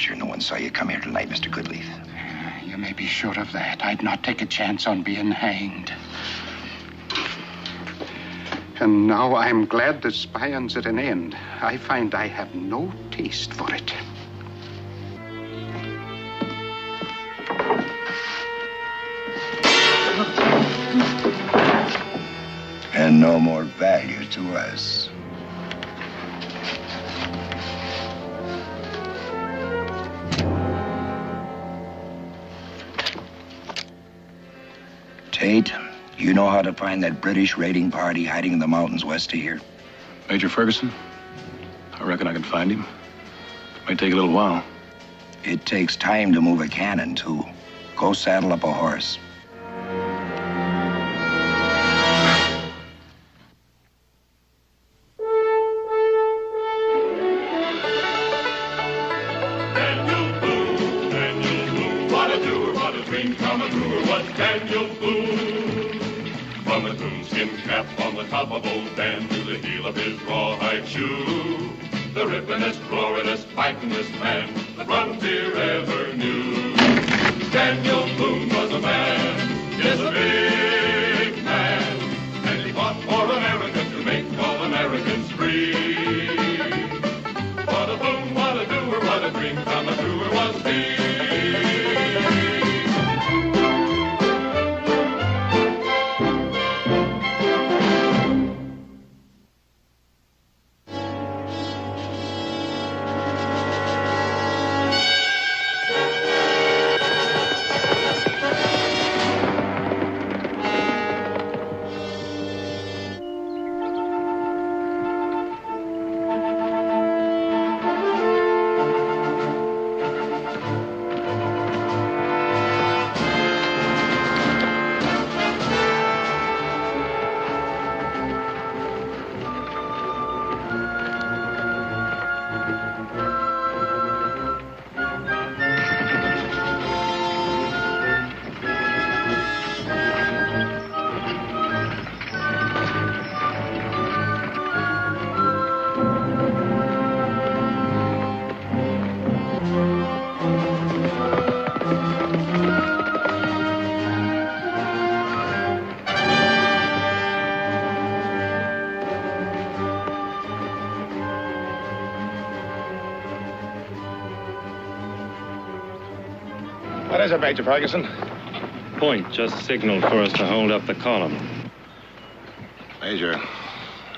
sure no one saw you come here tonight, Mr. Goodleaf. You may be sure of that. I'd not take a chance on being hanged. And now I'm glad the spying's at an end. I find I have no taste for it. And no more value to us. Tate, you know how to find that British raiding party hiding in the mountains west of here? Major Ferguson? I reckon I can find him. Might take a little while. It takes time to move a cannon, too. Go saddle up a horse. The rippinest, roaringest, fightingest man the frontier ever knew. Daniel Boone was a man, yes, a big man, and he fought for America to make all Americans free. What a Boone, what a doer, what a dream come truer was he. What is it, Major Ferguson? Point just signaled for us to hold up the column. Major,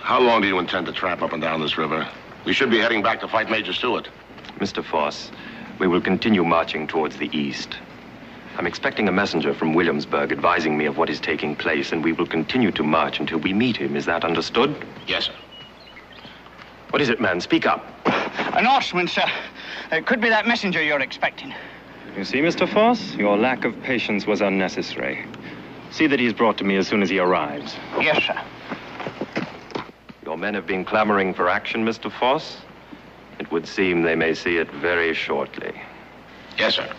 how long do you intend to tramp up and down this river? We should be heading back to fight Major Stewart. Mr. Foss, we will continue marching towards the east. I'm expecting a messenger from Williamsburg advising me of what is taking place, and we will continue to march until we meet him. Is that understood? Yes, sir. What is it, man? Speak up. An horseman, sir. It could be that messenger you're expecting. You see, Mr. Foss, your lack of patience was unnecessary. See that he's brought to me as soon as he arrives. Yes, sir. Your men have been clamoring for action, Mr. Foss. It would seem they may see it very shortly. Yes, sir.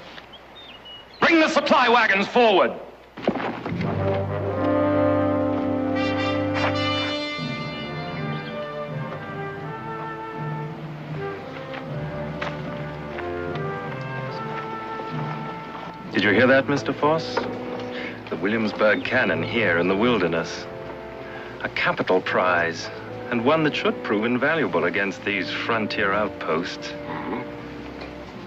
Bring the supply wagons forward! Did you hear that, Mr. Foss? The Williamsburg cannon here in the wilderness. A capital prize, and one that should prove invaluable against these frontier outposts.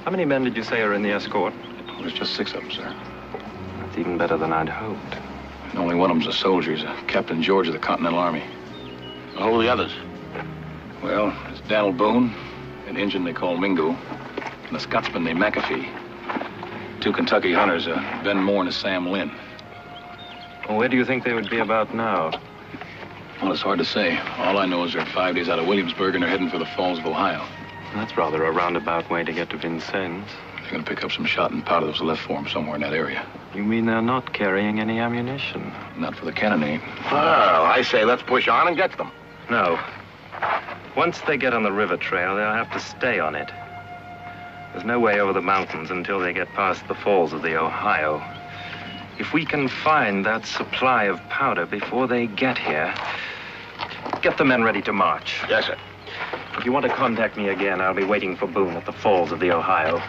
How many men did you say are in the escort? There's just 6 of them, sir. That's even better than I'd hoped. And only one of them's a soldier. He's a Captain George of the Continental Army. Who are the others? Well, there's Daniel Boone, an Injun they call Mingo, and a Scotsman named McAfee. 2 Kentucky hunters, Ben Moore and Sam Lynn. Well, where do you think they would be about now? Well, it's hard to say. All I know is they're 5 days out of Williamsburg and they're heading for the Falls of Ohio. That's rather a roundabout way to get to Vincennes. They're going to pick up some shot and powder that was left for them somewhere in that area. You mean they're not carrying any ammunition? Not for the cannonade. Well, I say let's push on and get them. No. Once they get on the river trail, they'll have to stay on it. There's no way over the mountains until they get past the falls of the Ohio. If we can find that supply of powder before they get here, get the men ready to march. Yes, sir. If you want to contact me again, I'll be waiting for Boone at the falls of the Ohio.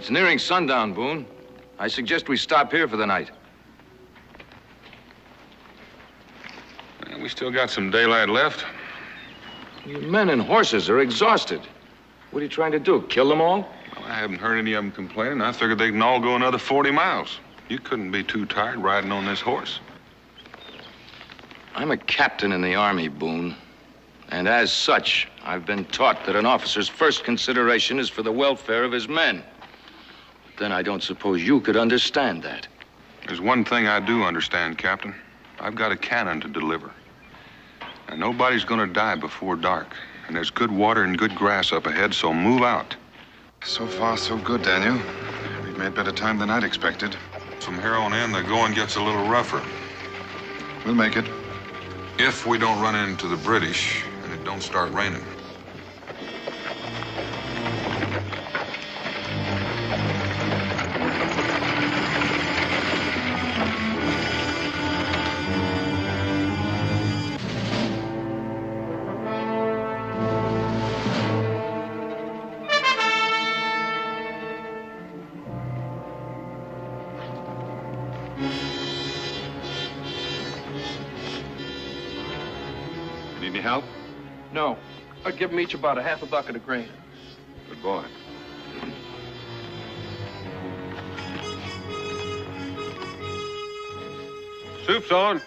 It's nearing sundown, Boone. I suggest we stop here for the night. We still got some daylight left. You men and horses are exhausted. What are you trying to do, kill them all? Well, I haven't heard any of them complaining. I figured they can all go another 40 miles. You couldn't be too tired riding on this horse. I'm a captain in the Army, Boone. And as such, I've been taught that an officer's first consideration is for the welfare of his men. But then I don't suppose you could understand that. There's one thing I do understand, Captain. I've got a cannon to deliver. And nobody's gonna die before dark. And there's good water and good grass up ahead, so move out. So far, so good, Daniel. We've made better time than I'd expected. From here on in, the going gets a little rougher. We'll make it. If we don't run into the British and it don't start raining. Need any help? No. I'd give them each about a half a bucket of grain. Good boy. Soup's on.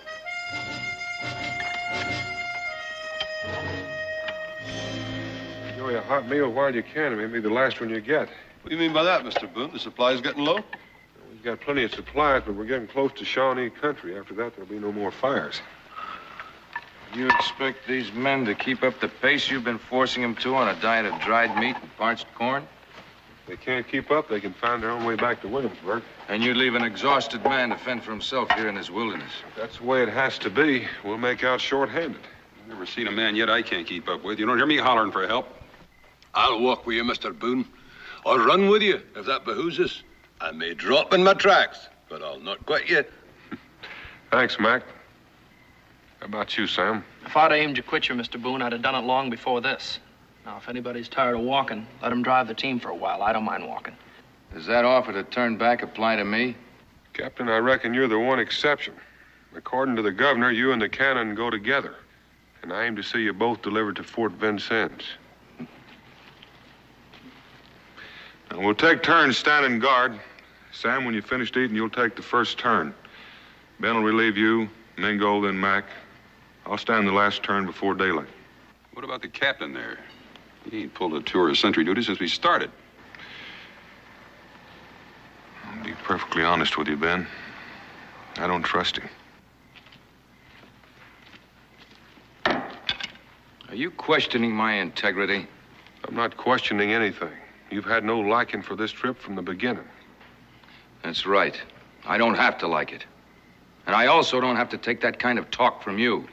Enjoy a hot meal while you can. It may be the last one you get. What do you mean by that, Mr. Boone? The supply's getting low? We've got plenty of supplies, but we're getting close to Shawnee country. After that, there'll be no more fires. You expect these men to keep up the pace you've been forcing them to on a diet of dried meat and parched corn? If they can't keep up, they can find their own way back to Williamsburg. And you leave an exhausted man to fend for himself here in this wilderness. If that's the way it has to be. We'll make out short-handed. I've never seen a man yet I can't keep up with. You don't hear me hollering for help. I'll walk with you, Mr. Boone. I'll run with you, if that behooves us. I may drop in my tracks, but I'll not quit you. Thanks, Mac. How about you, Sam? If I'd aimed to quit you, Mr. Boone, I'd have done it long before this. Now, if anybody's tired of walking, let him drive the team for a while. I don't mind walking. Does that offer to turn back apply to me? Captain, I reckon you're the one exception. According to the governor, you and the cannon go together. And I aim to see you both delivered to Fort Vincennes. Now, we'll take turns standing guard. Sam, when you're finished eating, you'll take the first turn. Ben will relieve you, Mingo, then Mac. I'll stand the last turn before daylight. What about the captain there? He ain't pulled a tour of sentry duty since we started. I'll be perfectly honest with you, Ben. I don't trust him. Are you questioning my integrity? I'm not questioning anything. You've had no liking for this trip from the beginning. That's right. I don't have to like it. And I also don't have to take that kind of talk from you.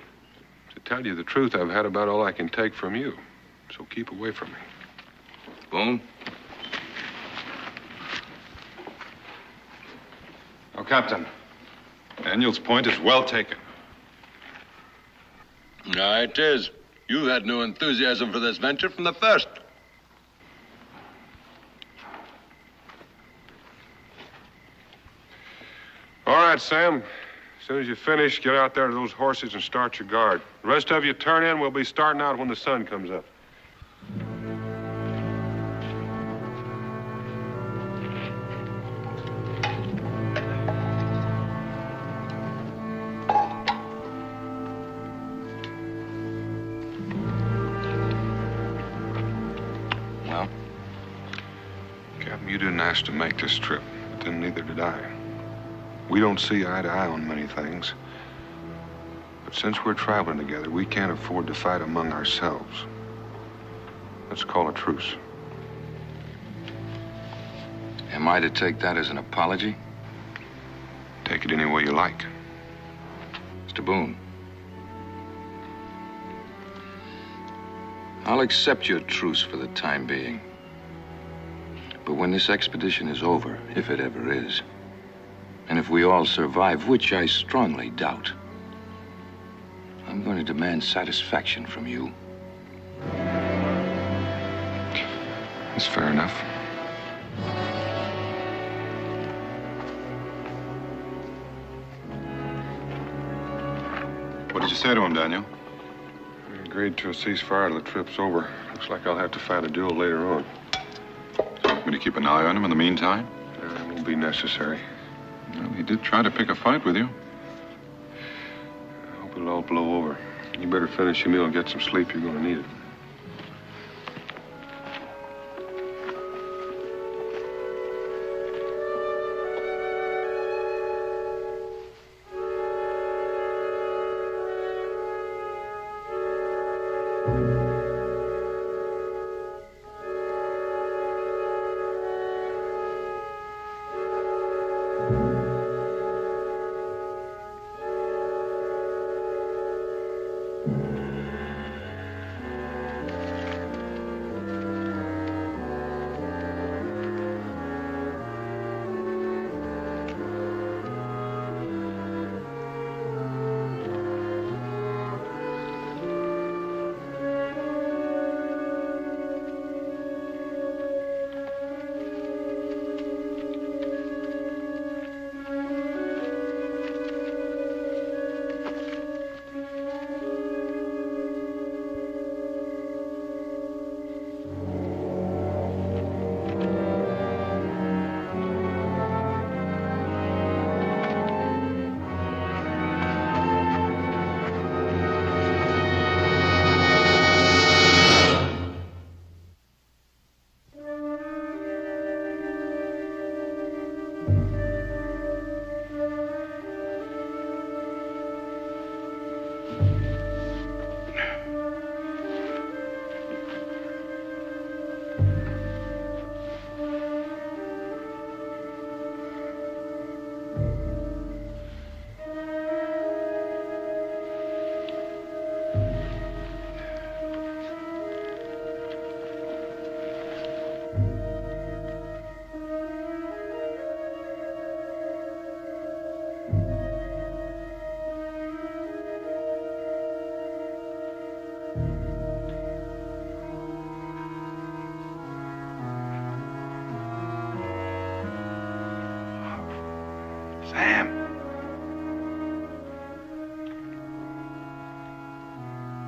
To tell you the truth, I've had about all I can take from you. So keep away from me. Boone? Oh, Captain. Daniel's point is well taken. Aye, it is. You had no enthusiasm for this venture from the first. All right, Sam. As soon as you finish, get out there to those horses and start your guard. The rest of you turn in. We'll be starting out when the sun comes up. Well? Captain, you didn't ask to make this trip, but then neither did I. We don't see eye to eye on many things. But since we're traveling together, we can't afford to fight among ourselves. Let's call a truce. Am I to take that as an apology? Take it any way you like. Mr. Boone. I'll accept your truce for the time being. But when this expedition is over, if it ever is, and if we all survive, which I strongly doubt, I'm going to demand satisfaction from you. That's fair enough. you say to him, Daniel? We agreed to a ceasefire till the trip's over. Looks like I'll have to fight a duel later on. Want me to keep an eye on him in the meantime? It won't be necessary. Well, he did try to pick a fight with you. I hope it'll all blow over. You better finish your meal and get some sleep. You're going to need it.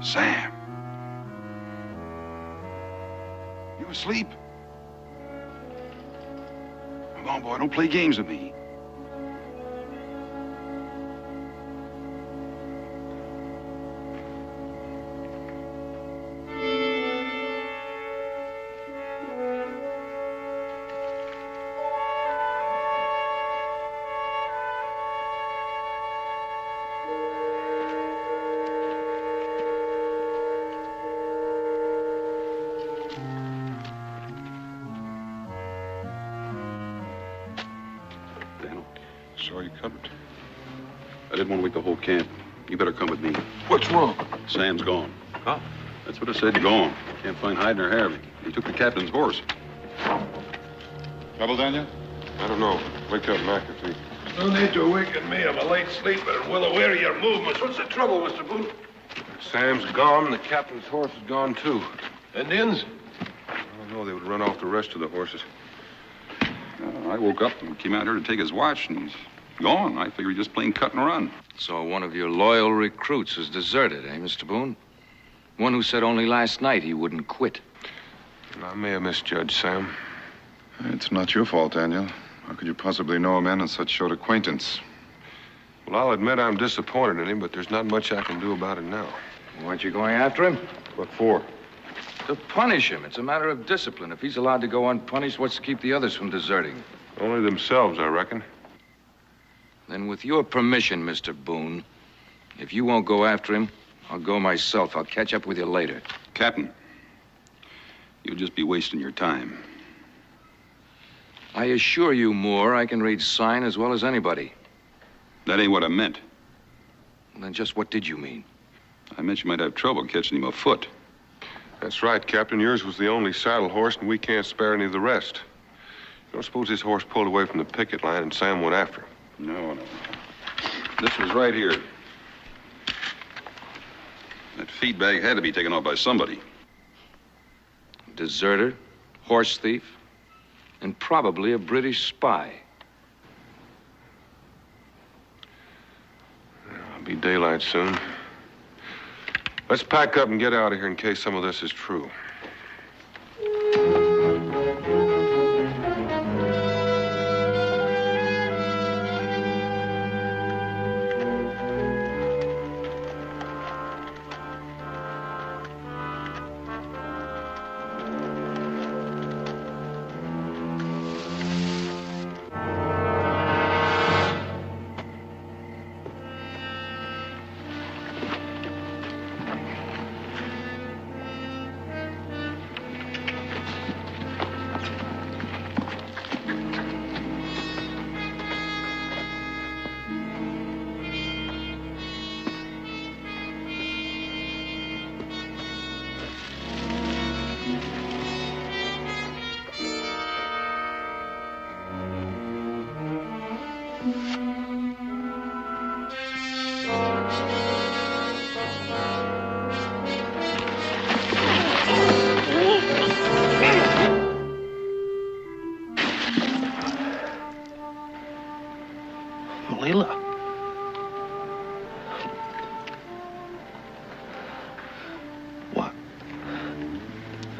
Sam. You asleep? Come on, boy, don't play games with me. Saw you covered. I didn't want to wake the whole camp. You better come with me. What's wrong? Sam's gone. Oh? That's what I said, gone. Can't find hide nor hair of him. He took the captain's horse. Trouble, Daniel? I don't know. Wake up McAfee. No need to awaken me. I'm a light sleeper and well aware of your movements. What's the trouble, Mr. Boone? Sam's gone. The captain's horse is gone, too. Indians? I don't know. They would run off the rest of the horses. I woke up and came out here to take his watch, and he's gone. I figured he just plain cut and run. So one of your loyal recruits has deserted, eh, Mr. Boone? One who said only last night he wouldn't quit. I may have misjudged Sam. It's not your fault, Daniel. How could you possibly know a man in such short acquaintance? Well, I'll admit I'm disappointed in him, but there's not much I can do about it now. Weren't you going after him? What for? To punish him. It's a matter of discipline. If he's allowed to go unpunished, what's to keep the others from deserting? Only themselves, I reckon. Then with your permission, Mr. Boone, if you won't go after him, I'll go myself. I'll catch up with you later. Captain, you'll just be wasting your time. I assure you, Moore, I can read sign as well as anybody. That ain't what I meant. Then just what did you mean? I meant you might have trouble catching him afoot. That's right, Captain. Yours was the only saddle horse, and we can't spare any of the rest. You don't suppose this horse pulled away from the picket line and Sam went after him? No. This was right here. That feed bag had to be taken off by somebody. Deserter, horse thief, and probably a British spy. It'll be daylight soon. Let's pack up and get out of here in case some of this is true.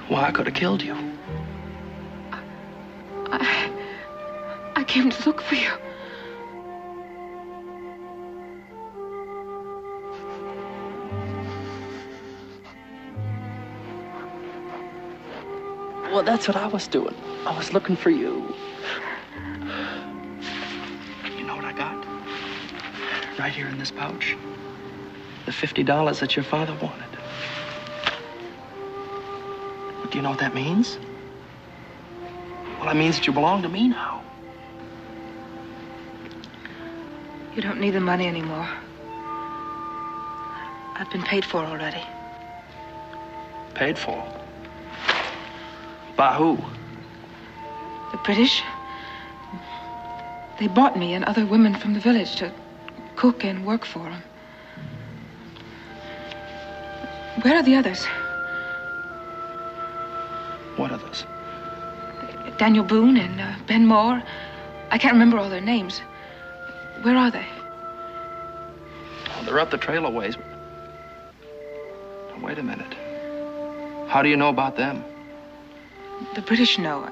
Why, I could have killed you. I came to look for you. Well, that's what I was doing. I was looking for you. You know what I got? Right here in this pouch. The $50 that your father wanted. Do you know what that means? Well, that means that you belong to me now. You don't need the money anymore. I've been paid for already. Paid for? By who? The British. They bought me and other women from the village to cook and work for them. Where are the others? What others? Daniel Boone and Ben Moore. I can't remember all their names. Where are they? Oh, they're up the trail a ways. Now, wait a minute. How do you know about them? The British know.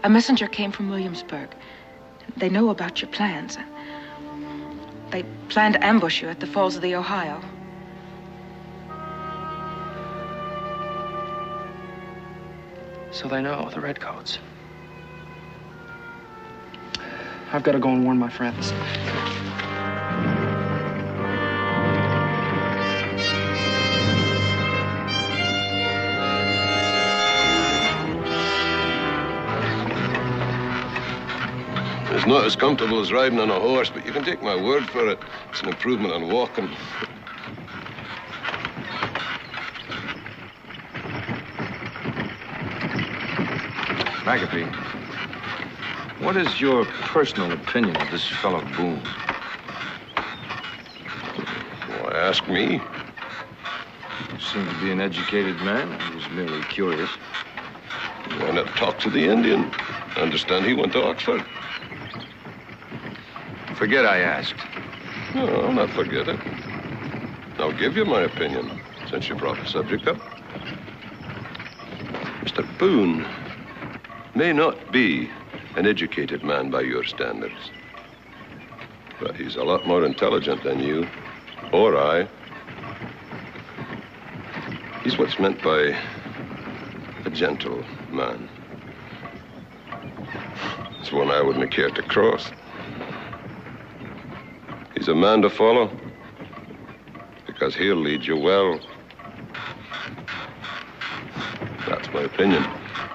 A messenger came from Williamsburg. They know about your plans. They plan to ambush you at the falls of the Ohio. So they know, the redcoats. I've got to go and warn my friends. It's not as comfortable as riding on a horse, but you can take my word for it. It's an improvement on walking. McAfee, what is your personal opinion of this fellow Boone? Why ask me? You seem to be an educated man. I was merely curious. Why not talk to the Indian? I understand he went to Oxford. Forget I asked. No, I'll not forget it. I'll give you my opinion, since you brought the subject up. Mr. Boone may not be an educated man by your standards, but he's a lot more intelligent than you or I. He's what's meant by a gentle man. It's one I wouldn't care to cross. He's a man to follow because he'll lead you well. That's my opinion.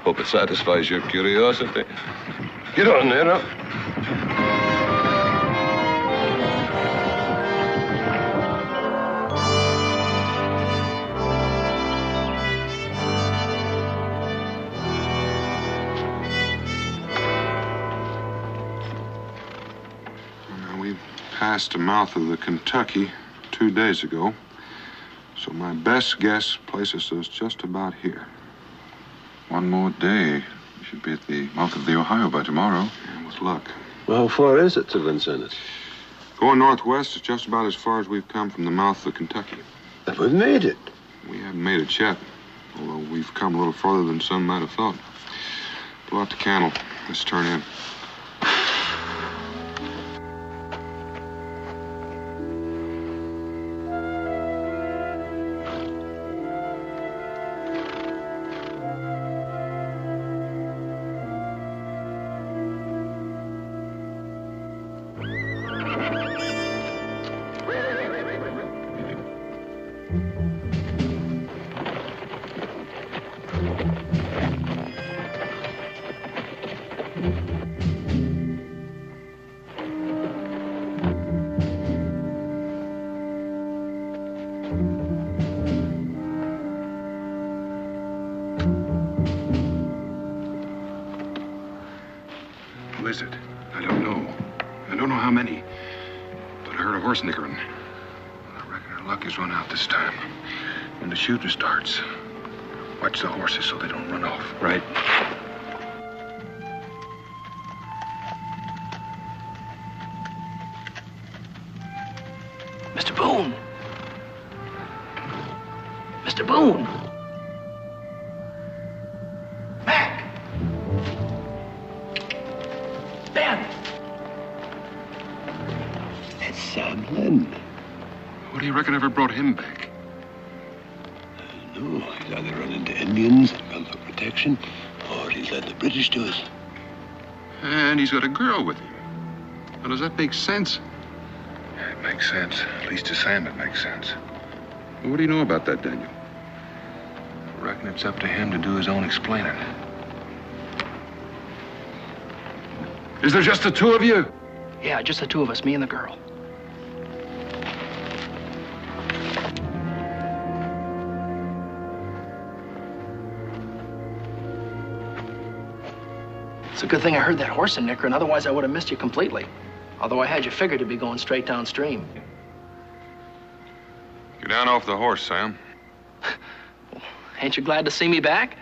Hope it satisfies your curiosity. Get on there, up. Now, we passed the mouth of the Kentucky 2 days ago, so my best guess places us just about here. One more day. We should be at the mouth of the Ohio by tomorrow. And with luck. Well, how far is it to Vincennes? Going northwest is just about as far as we've come from the mouth of the Kentucky. But we've made it. We haven't made it yet, although we've come a little further than some might have thought. Blow out the candle. Let's turn in. Who is it? I don't know. I don't know how many. But I heard a horse nickering. I reckon our luck has run out this time. When the shooting starts, watch the horses so they don't run off. Right. Mr. Boone. Mr. Boone. Mac. Ben. That's Sam Lynn. What do you reckon ever brought him back? No, he's either run into Indians and come for protection, or he's led the British to us. And he's got a girl with him. Now, does that make sense? It makes sense. At least to Sam, it makes sense. Well, what do you know about that, Daniel? I reckon it's up to him to do his own explaining. Is there just the two of you? Yeah, just the two of us, me and the girl. It's a good thing I heard that horse in nickering, otherwise I would have missed you completely. Although I had you figured to be going straight downstream. Get down off the horse, Sam. Ain't you glad to see me back?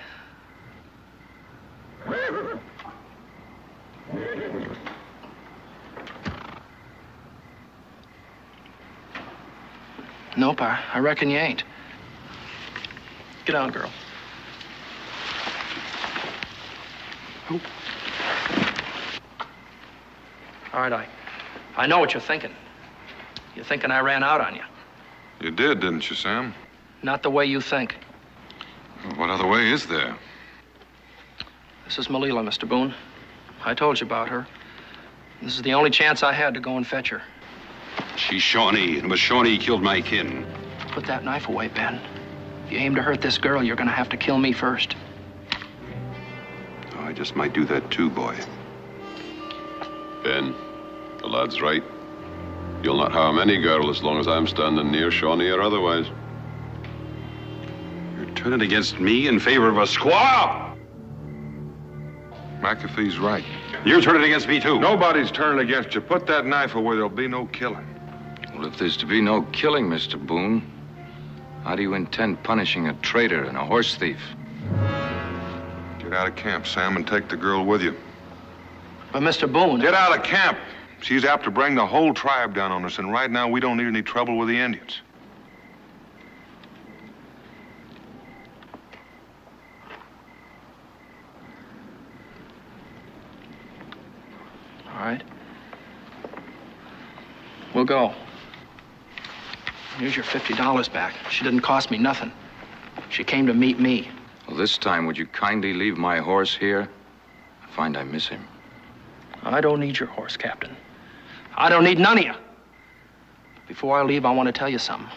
Nope, I reckon you ain't. Get down, girl. Oh. All right, I know what you're thinking. You're thinking I ran out on you. You did, didn't you, Sam? Not the way you think. What other way is there? This is Malila, Mr. Boone. I told you about her. This is the only chance I had to go and fetch her. She's Shawnee, and it was Shawnee killed my kin. Put that knife away, Ben. If you aim to hurt this girl, you're gonna have to kill me first. Oh, I just might do that too, boy. Ben, the lad's right. You'll not harm any girl as long as I'm standing near, Shawnee or otherwise. You're turning against me in favor of a squaw! McAfee's right. You're turning against me, too. Nobody's turning against you. Put that knife away. There'll be no killing. Well, if there's to be no killing, Mr. Boone, how do you intend punishing a traitor and a horse thief? Get out of camp, Sam, and take the girl with you. But, Mr. Boone... Get out of camp. She's apt to bring the whole tribe down on us, and right now we don't need any trouble with the Indians. All right. We'll go. Here's your $50 back. She didn't cost me nothing. She came to meet me. Well, this time, would you kindly leave my horse here? I find I miss him. I don't need your horse, Captain. I don't need none of you. Before I leave, I want to tell you something.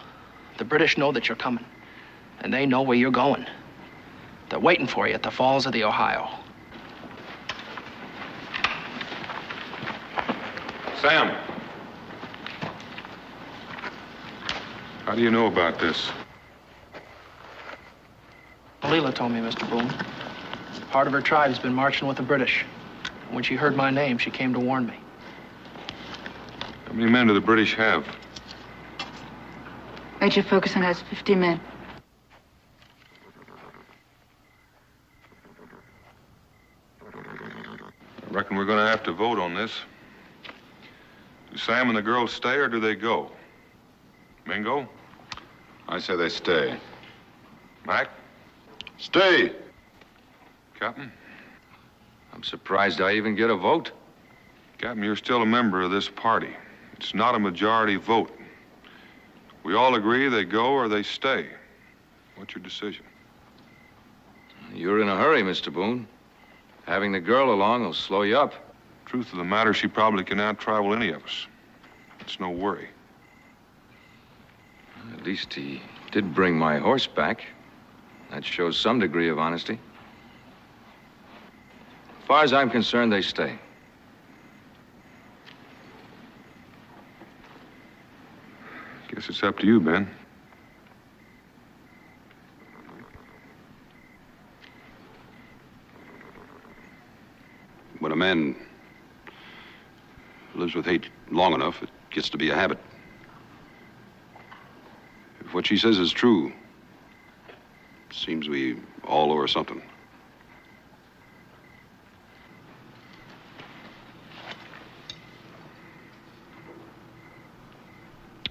The British know that you're coming, and they know where you're going. They're waiting for you at the Falls of the Ohio. Sam. How do you know about this? Leela told me, Mr. Boone. Part of her tribe's been marching with the British. When she heard my name, she came to warn me. How many men do the British have? Major Ferguson has 50 men. I reckon we're going to have to vote on this. Do Sam and the girls stay, or do they go? Men go? I say they stay. Mac? Stay. Captain? I'm surprised I even get a vote. Captain, you're still a member of this party. It's not a majority vote. We all agree they go or they stay. What's your decision? You're in a hurry, Mr. Boone. Having the girl along will slow you up. Truth of the matter, she probably can out-travel any of us. It's no worry. At least he did bring my horse back. That shows some degree of honesty. As far as I'm concerned, they stay. Guess it's up to you, Ben. When a man lives with hate long enough, it gets to be a habit. If what she says is true, it seems we all owe her something.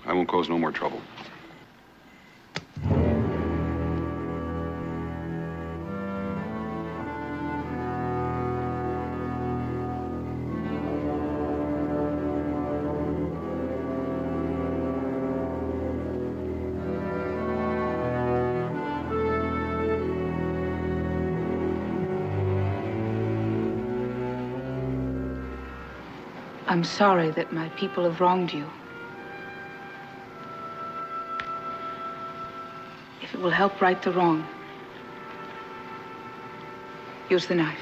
I won't cause no more trouble. I'm sorry that my people have wronged you. If it will help right the wrong, use the knife.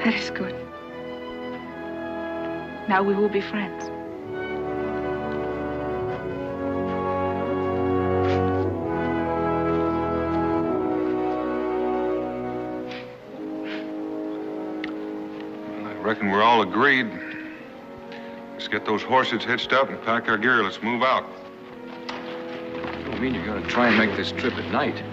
That is good. Now we will be friends. I reckon we're all agreed. Let's get those horses hitched up and pack our gear. Let's move out. You don't mean you're going to try and make this trip at night?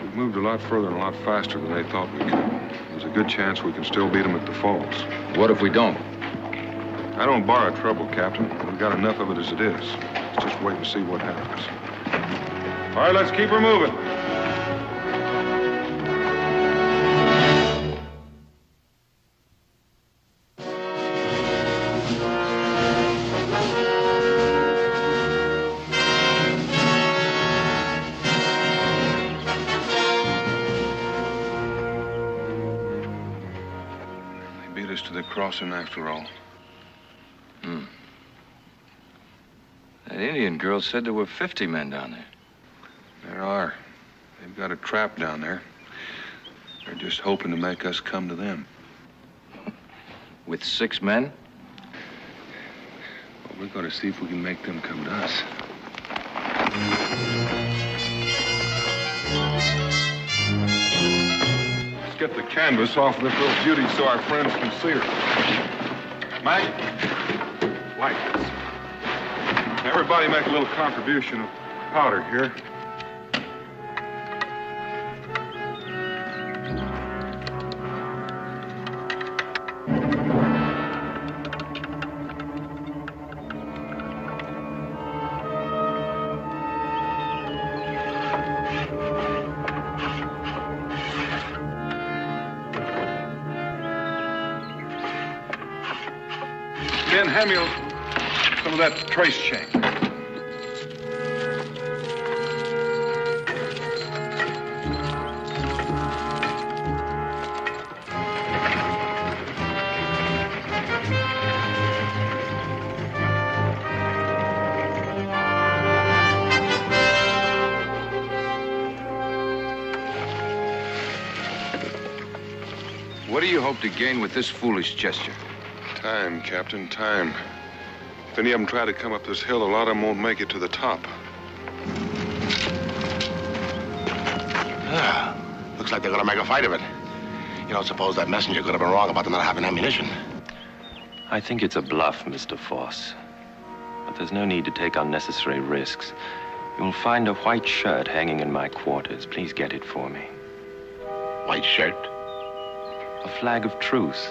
We've moved a lot further and a lot faster than they thought we could. There's a good chance we can still beat them at the falls. What if we don't? I don't borrow trouble, Captain. We've got enough of it as it is. Let's just wait and see what happens. All right, let's keep her moving. To the crossing after all. That Indian girl said there were 50 men down there. There are. They've got a trap down there. They're just hoping to make us come to them. With 6 men? Well, we're going to see if we can make them come to us. Let's get the canvas off of this little beauty so our friends can see her. Mike, light this. Everybody make a little contribution of powder here. Ben, hand me some of that trace chain. What do you hope to gain with this foolish gesture? Time, Captain, time. If any of them try to come up this hill, a lot of them won't make it to the top. Looks like they're gonna make a fight of it. You don't suppose that messenger could have been wrong about them not having ammunition? I think it's a bluff, Mr. Foss. But there's no need to take unnecessary risks. You'll find a white shirt hanging in my quarters. Please get it for me. White shirt? A flag of truce.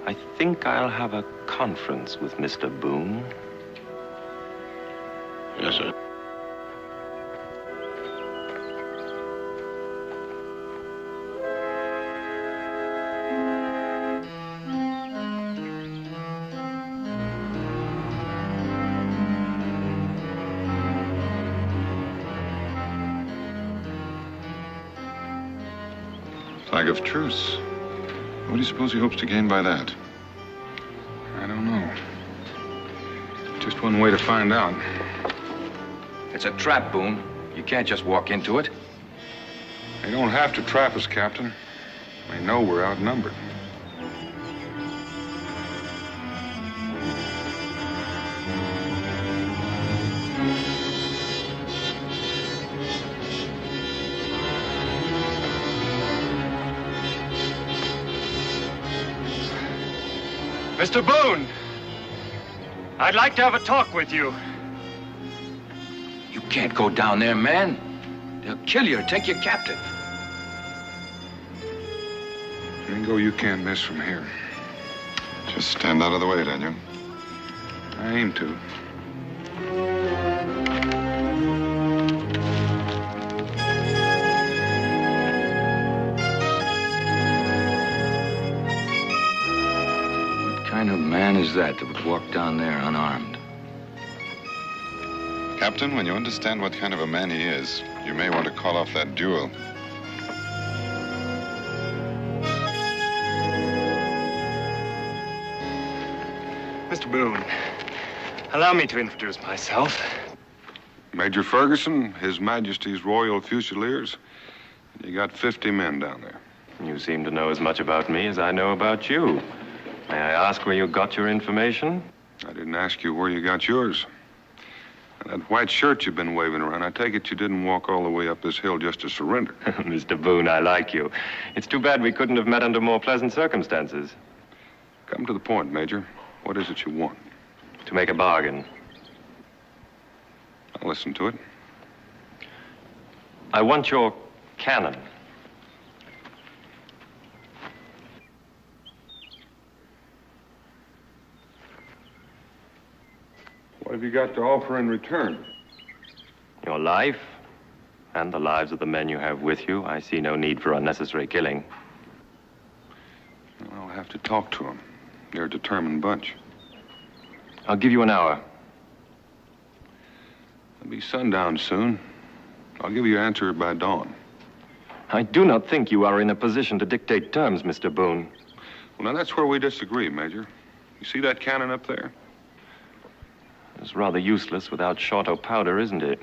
I think I'll have a conference with Mr. Boone. Yes, sir. Flag of truce. What do you suppose he hopes to gain by that? I don't know. Just one way to find out. It's a trap, Boone. You can't just walk into it. They don't have to trap us, Captain. They know we're outnumbered. Mr. Boone! I'd like to have a talk with you. You can't go down there, man. They'll kill you or take you captive. Mingo, you can't miss from here. Just stand out of the way, Daniel. I aim to. What kind of man is that would walk down there unarmed? Captain, when you understand what kind of a man he is, you may want to call off that duel. Mr. Boone, allow me to introduce myself. Major Ferguson, His Majesty's Royal Fusiliers. You got 50 men down there. You seem to know as much about me as I know about you. May I ask where you got your information? I didn't ask you where you got yours. And that white shirt you've been waving around, I take it you didn't walk all the way up this hill just to surrender. Mr. Boone, I like you. It's too bad we couldn't have met under more pleasant circumstances. Come to the point, Major. What is it you want? To make a bargain. I'll listen to it. I want your cannon. What have you got to offer in return? Your life and the lives of the men you have with you. I see no need for unnecessary killing. I'll have to talk to them. They're a determined bunch. I'll give you an hour. It'll be sundown soon. I'll give you an answer by dawn. I do not think you are in a position to dictate terms, Mr. Boone. Well, now that's where we disagree, Major. You see that cannon up there? It's rather useless without shot or powder, isn't it?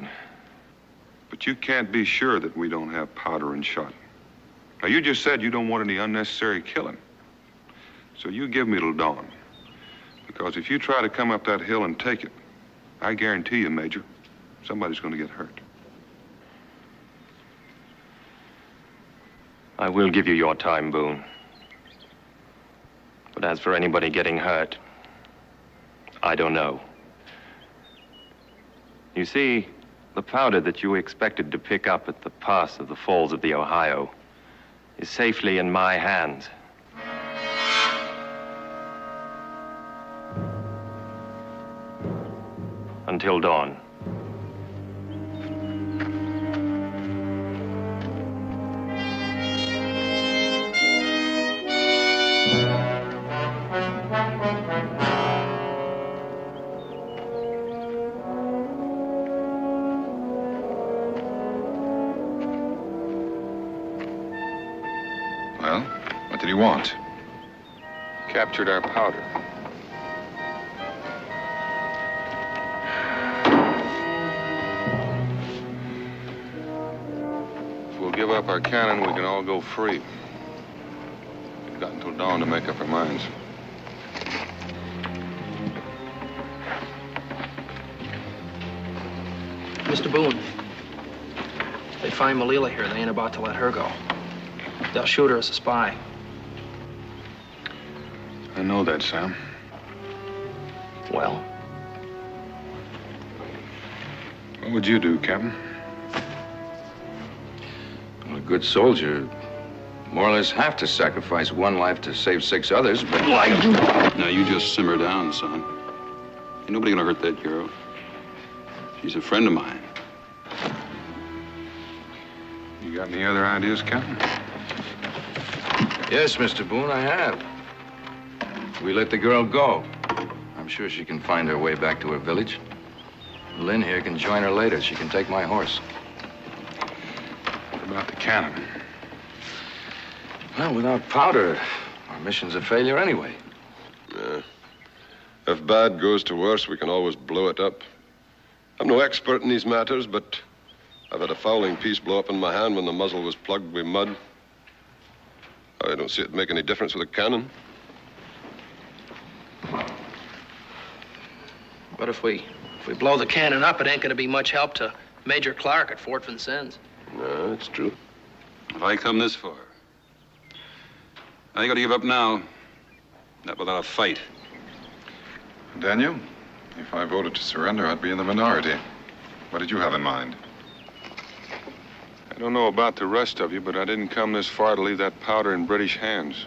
But you can't be sure that we don't have powder and shot. Now, you just said you don't want any unnecessary killing. So you give me till dawn. Because if you try to come up that hill and take it, I guarantee you, Major, somebody's going to get hurt. I will give you your time, Boone. But as for anybody getting hurt, I don't know. You see, the powder that you expected to pick up at the pass of the Falls of the Ohio is safely in my hands. Until dawn. Well, what did he want? Captured our powder. If we'll give up our cannon, we can all go free. We've got until dawn to make up our minds. Mr. Boone, if they find Malila here, they ain't about to let her go. They'll shoot her as a spy. I know that, Sam. Well? What would you do, Captain? Well, a good soldier more or less have to sacrifice one life to save 6 others, but... Now, you just simmer down, son. Ain't nobody gonna hurt that girl. She's a friend of mine. You got any other ideas, Captain? Yes, Mr. Boone, I have. We let the girl go. I'm sure she can find her way back to her village. Lynn here can join her later. She can take my horse. What about the cannon? Well, without powder, our mission's a failure anyway. Yeah. If bad goes to worse, we can always blow it up. I'm no expert in these matters, but I've had a fowling piece blow up in my hand when the muzzle was plugged with mud. I don't see it make any difference with a cannon. But if we blow the cannon up, it ain't gonna be much help to Major Clark at Fort Vincennes. No, it's true. If I come this far, I ain't gonna give up now. Not without a fight. Daniel, if I voted to surrender, I'd be in the minority. What did you have in mind? I don't know about the rest of you, but I didn't come this far to leave that powder in British hands.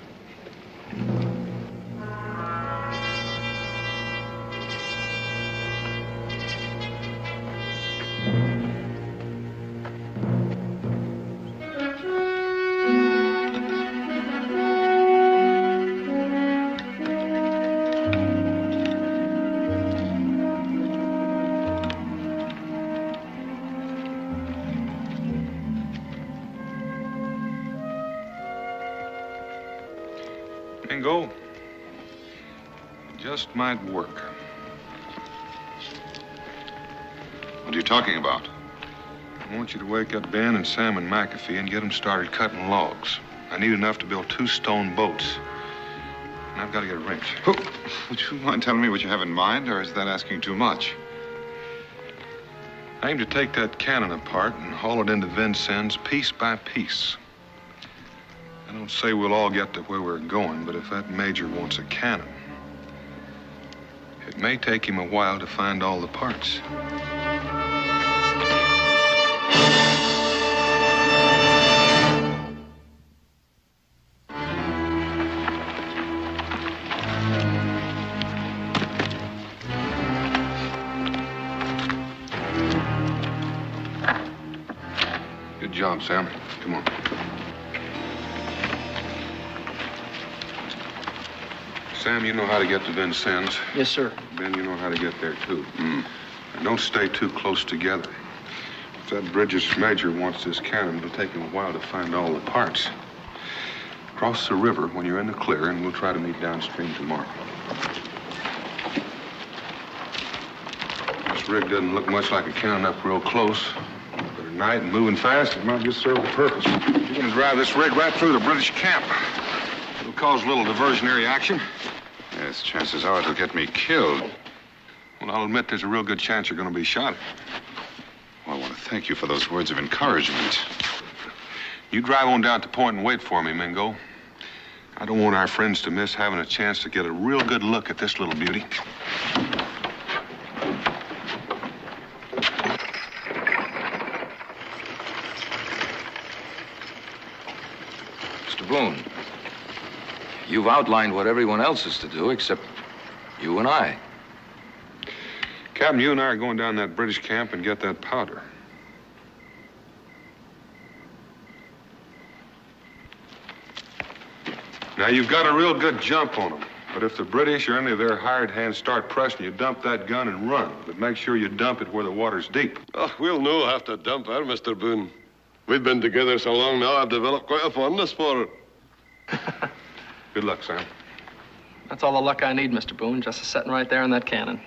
Mingo, just might work. What are you talking about? I want you to wake up Ben and Sam and McAfee and get them started cutting logs. I need enough to build 2 stone boats. And I've got to get a wrench. Would you mind telling me what you have in mind, or is that asking too much? I aim to take that cannon apart and haul it into Vincennes piece by piece. I don't say we'll all get to where we're going, but if that major wants a cannon, it may take him a while to find all the parts. Good job, Sam. Come on. Sam, you know how to get to Vincennes. Yes, sir. Ben, you know how to get there, too. And don't stay too close together. If that British major wants this cannon, it'll take him a while to find all the parts. Cross the river when you're in the clear, and we'll try to meet downstream tomorrow. This rig doesn't look much like a cannon up real close. But at night and moving fast, it might just serve the purpose. You're going to drive this rig right through the British camp. It'll cause a little diversionary action. Yes, chances are it'll get me killed. Well, I'll admit there's a real good chance you're going to be shot. Well, I want to thank you for those words of encouragement. You drive on down to Point and wait for me, Mingo. I don't want our friends to miss having a chance to get a real good look at this little beauty. Mr. Boone, you've outlined what everyone else is to do except you and I. Captain, you and I are going down that British camp and get that powder. Now, you've got a real good jump on them. But if the British or any of their hired hands start pressing you, dump that gun and run. But make sure you dump it where the water's deep. Oh, we'll know how to dump her, Mr. Boone. We've been together so long now, I've developed quite a fondness for her. Good luck, Sam. That's all the luck I need, Mr. Boone, just sitting right there in that cannon.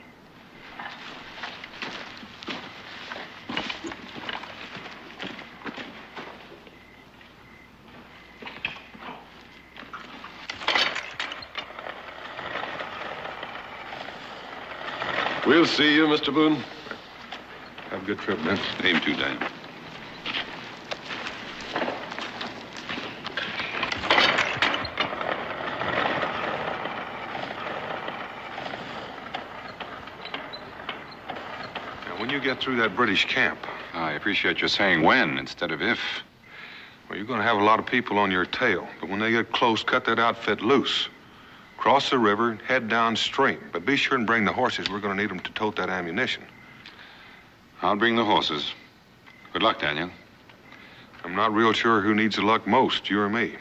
We'll see you, Mr. Boone. Have a good trip, Ben. Aim to, Dan. When you get through that British camp. I appreciate you saying when instead of if. Well, you're going to have a lot of people on your tail. But when they get close, cut that outfit loose. Cross the river and head downstream. But be sure and bring the horses. We're going to need them to tote that ammunition. I'll bring the horses. Good luck, Daniel. I'm not real sure who needs the luck most, you or me.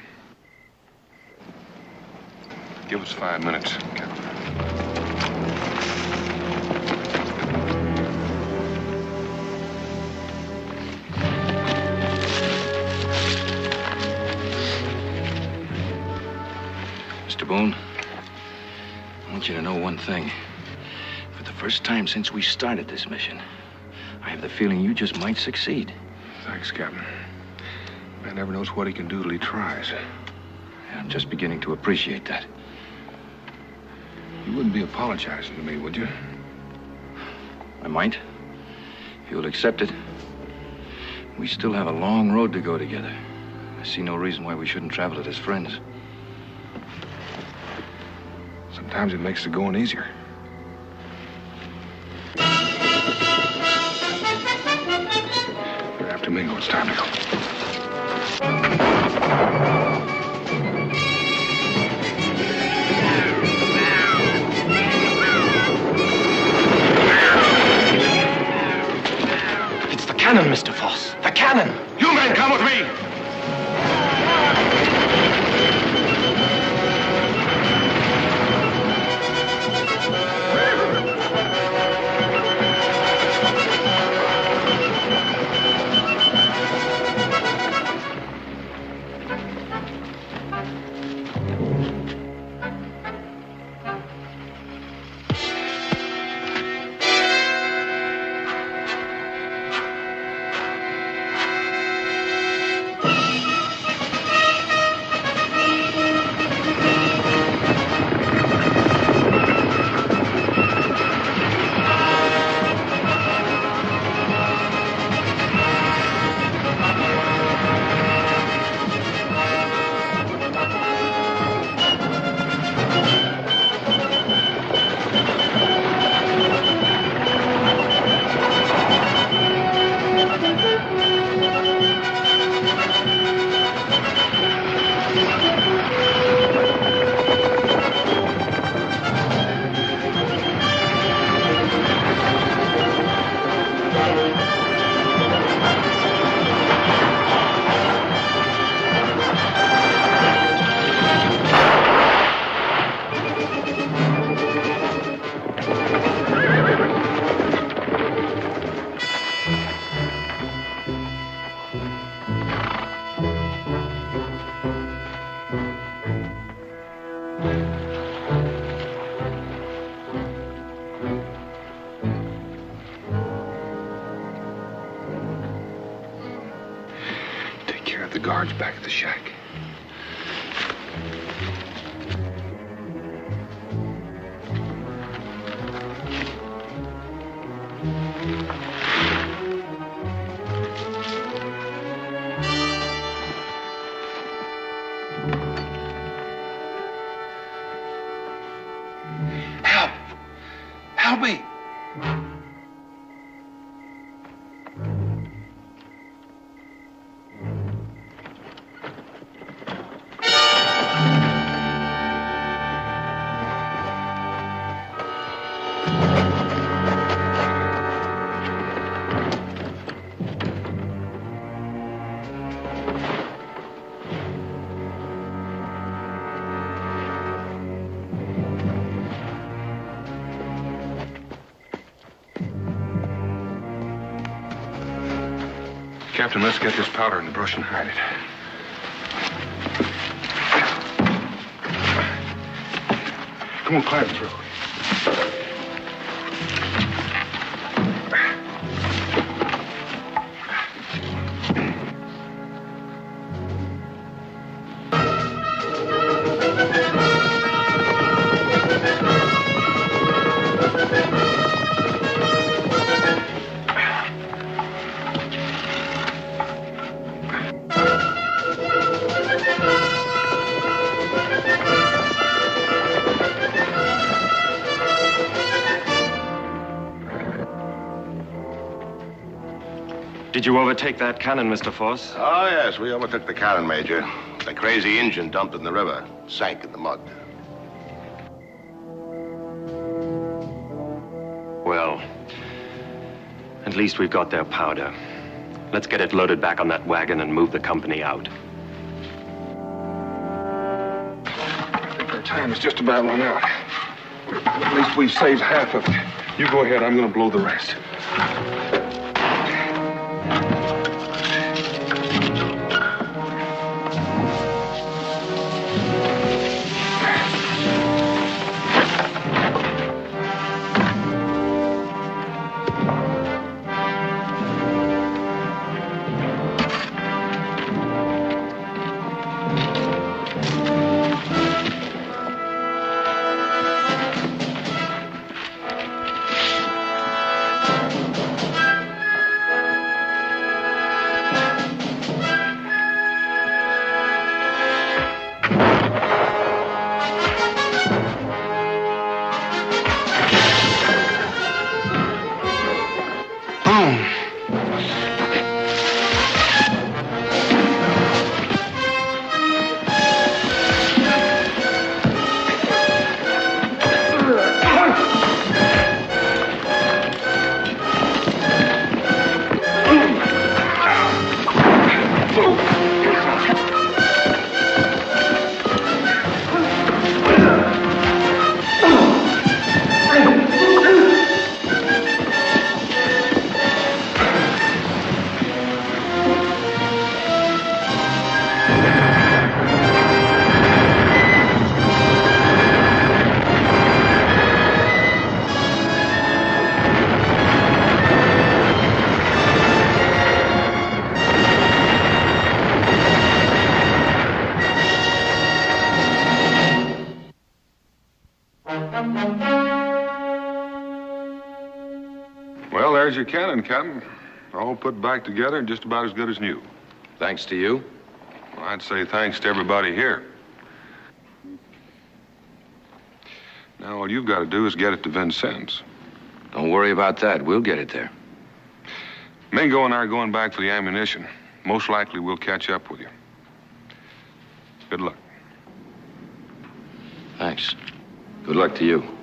Give us 5 minutes, Captain. Mr. Boone, I want you to know one thing. For the first time since we started this mission, I have the feeling you just might succeed. Thanks, Captain. Man never knows what he can do till he tries. I'm just beginning to appreciate that. You wouldn't be apologizing to me, would you? I might, if you'll accept it. We still have a long road to go together. I see no reason why we shouldn't travel it as friends. Sometimes it makes the going easier. You're after Mingo. It's time to go. It's the cannon, Mr. Foss. The cannon! You men, come with me! The guards back at the shack. Help! Help me! Captain, let's get this powder in the brush and hide it. Come on, climb through. Did you overtake that cannon, Mr. Force? Oh, yes, we overtook the cannon, Major. The crazy engine dumped in the river, sank in the mud. Well, at least we've got their powder. Let's get it loaded back on that wagon and move the company out. I think our time is just about run out. At least we've saved half of it. You go ahead, I'm gonna blow the rest. Well, there's your cannon, Captain. All put back together and just about as good as new. Thanks to you? Well, I'd say thanks to everybody here. Now, all you've got to do is get it to Vincennes. Don't worry about that. We'll get it there. Mingo and I are going back for the ammunition. Most likely we'll catch up with you. Good luck. Thanks. Good luck to you.